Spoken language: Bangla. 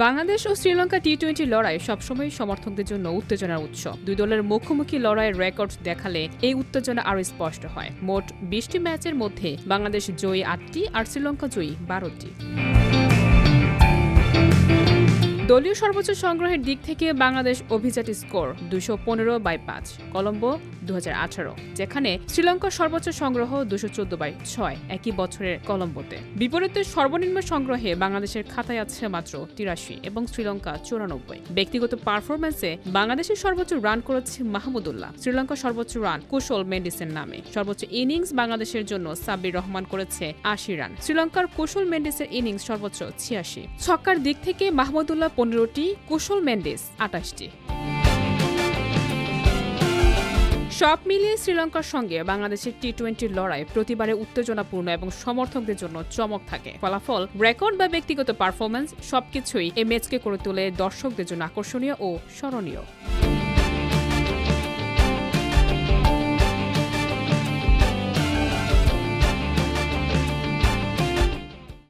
বাংলাদেশ ও শ্রীলঙ্কা টি-20 লড়াই সবসময় সমর্থকদের জন্য উত্তেজনার উৎস। দুই দলের মুখোমুখি লড়াইয়ের রেকর্ড দেখালে এই উত্তেজনা আরও স্পষ্ট হয়। মোট 20টি ম্যাচের মধ্যে বাংলাদেশ জয়ী 8টি আর শ্রীলঙ্কা জয়ী 12টি। দলীয় সর্বোচ্চ সংগ্রহের দিক থেকে বাংলাদেশ অভিজাত স্কোর 215/5, কলম্বো 2018, যেখানে শ্রীলঙ্কার সর্বোচ্চ সংগ্রহ 214/6 একই বছরের কলম্বোতে। বিপরীতে সর্বনিম্ন সংগ্রহে বাংলাদেশের খাতায় আছে মাত্র 83 এবং শ্রীলঙ্কা 94। ব্যক্তিগত পারফরম্যান্সে বাংলাদেশের সর্বোচ্চ রান করেছে মাহমুদুল্লাহ, শ্রীলঙ্কার সর্বোচ্চ রান কুশল মেন্ডিসের নামে। সর্বোচ্চ ইনিংস বাংলাদেশের জন্য সাব্বির রহমান করেছে 80 রান, শ্রীলঙ্কার কুশল মেন্ডিসের ইনিংস সর্বোচ্চ 86। ছক্কার দিক থেকে মাহমুদুল্লাহ 15টি, কুশল মেন্ডিস 28টি। সব মিলিয়ে শ্রীলঙ্কার সঙ্গে বাংলাদেশের টি-20 লড়াই প্রতিবারে উত্তেজনাপূর্ণ এবং সমর্থকদের জন্য চমক থাকে। ফলাফল, রেকর্ড বা ব্যক্তিগত পারফরম্যান্স সবকিছুই এই ম্যাচকে করে তোলে দর্শকদের জন্য আকর্ষণীয় ও স্মরণীয়।